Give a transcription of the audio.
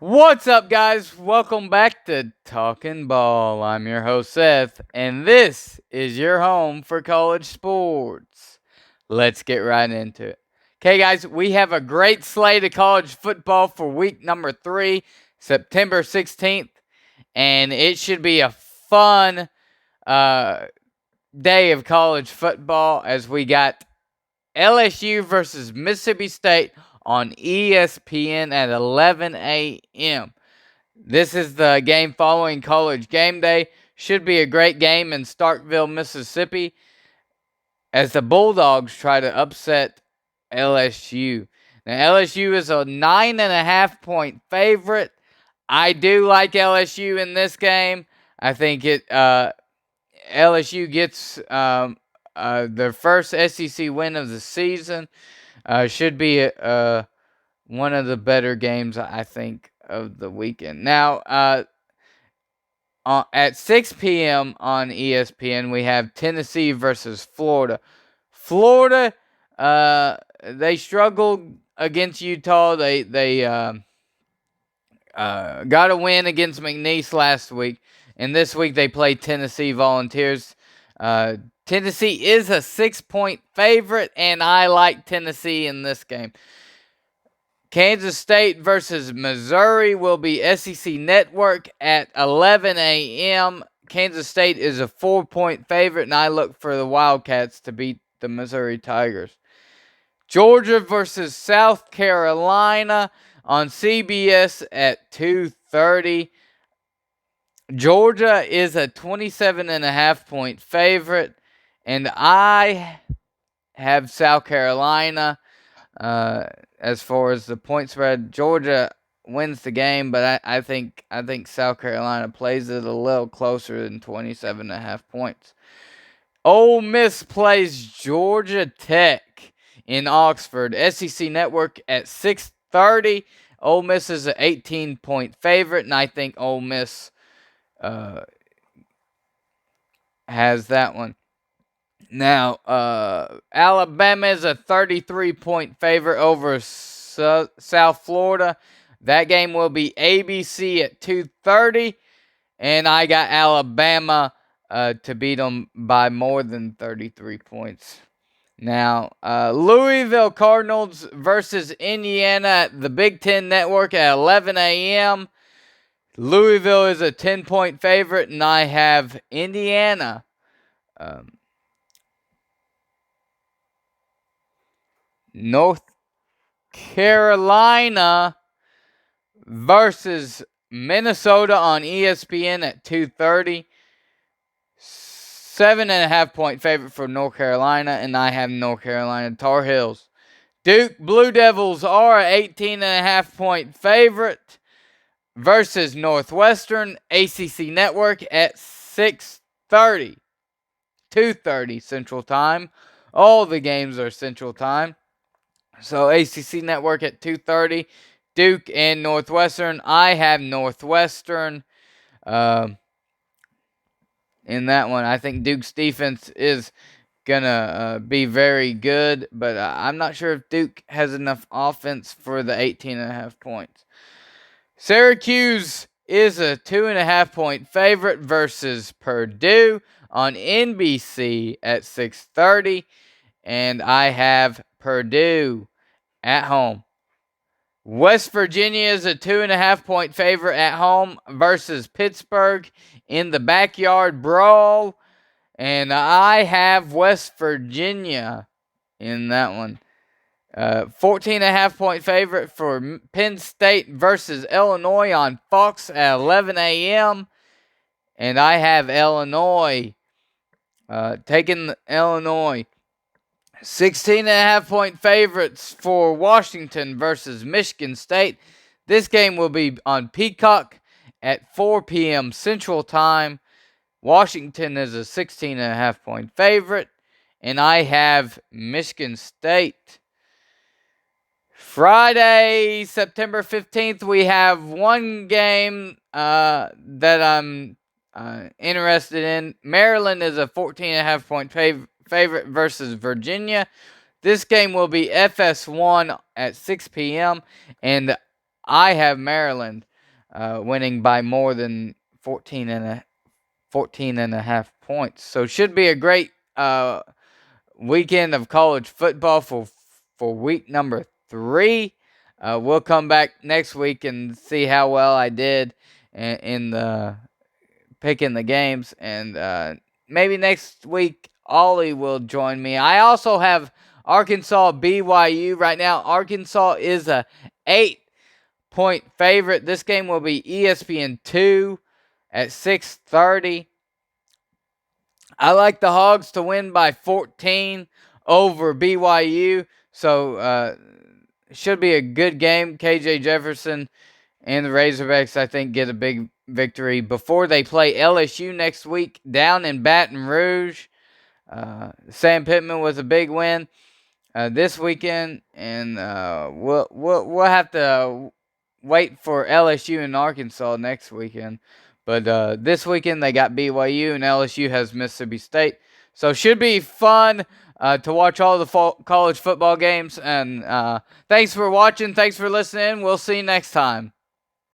What's up, guys? Welcome back to Talkin Ball. I'm your host, Seth, and this is your home for college sports. Let's get right into it. Okay, guys, we have a great slate of college football for week number 3, September 16th, and it should be a fun uh, day of college football as we got LSU versus Mississippi State on ESPN at 11 a.m. This is the game following College Game Day. Should be a great game in Starkville, Mississippi, as the Bulldogs try to upset LSU. Now, LSU is a 9.5-point favorite. I do like LSU in this game. I think LSU gets their first SEC win of the season. Should be one of the better games, I think, of the weekend. Now, at 6 p.m. on ESPN, we have Tennessee versus Florida. Florida, they struggled against Utah. They got a win against McNeese last week, and this week they play Tennessee Volunteers. Tennessee is a 6-point favorite, and I like Tennessee in this game. Kansas State versus Missouri will be SEC Network at 11 a.m. Kansas State is a 4-point favorite, and I look for the Wildcats to beat the Missouri Tigers. Georgia versus South Carolina on CBS at 2:30. Georgia is a 27.5-point favorite, and I have South Carolina. As far as the point spread, Georgia wins the game, but I think South Carolina plays it a little closer than 27.5 points. Ole Miss plays Georgia Tech in Oxford. SEC Network at 6:30. Ole Miss is an 18-point favorite, and I think Ole Miss has that one. Now, Alabama is a 33-point favorite over South Florida. That game will be ABC at 2:30, and I got Alabama to beat them by more than 33 points. Now, Louisville Cardinals versus Indiana at the Big Ten Network at 11 a.m. Louisville is a 10-point favorite, and I have Indiana. North Carolina versus Minnesota on ESPN at 2:30. 7.5-point favorite for North Carolina, and I have North Carolina Tar Heels. Duke Blue Devils are an 18.5-point favorite versus Northwestern. ACC Network at 6:30. 2:30 Central Time. All the games are Central Time. So ACC Network at 2:30. Duke and Northwestern. I have Northwestern in that one. I think Duke's defense is going to be very good, but I'm not sure if Duke has enough offense for the 18.5 points. Syracuse is a 2.5-point favorite versus Purdue on NBC at 6:30, and I have Purdue at home. West Virginia is a 2.5-point favorite at home versus Pittsburgh in the backyard brawl, and I have West Virginia in that one. 14.5-point favorite for Penn State versus Illinois on Fox at 11 a.m. And I have Illinois taking Illinois. 16.5-point favorites for Washington versus Michigan State. This game will be on Peacock at 4 p.m. Central Time. Washington is a 16.5-point favorite, and I have Michigan State. Friday, September 15th, we have one game that I'm interested in. Maryland is a 14.5-point favorite versus Virginia. This game will be FS1 at 6 p.m., and I have Maryland. winning by more than 14 and a half points. So should be a great weekend of college football for week number 3. We'll come back next week and see how well I did in the picking the games, and maybe next week Ollie will join me. I also have Arkansas BYU right now. Arkansas is a 8-point favorite. This game will be ESPN2 at 6:30. I like the Hogs to win by 14 over BYU, so should be a good game. KJ Jefferson and the Razorbacks, I think, get a big victory before they play LSU next week down in Baton Rouge. Sam Pittman was a big win this weekend, and we'll have to wait for LSU and Arkansas next weekend. But this weekend they got BYU, and LSU has Mississippi State. So should be fun to watch all the college football games. And thanks for watching. Thanks for listening. We'll see you next time.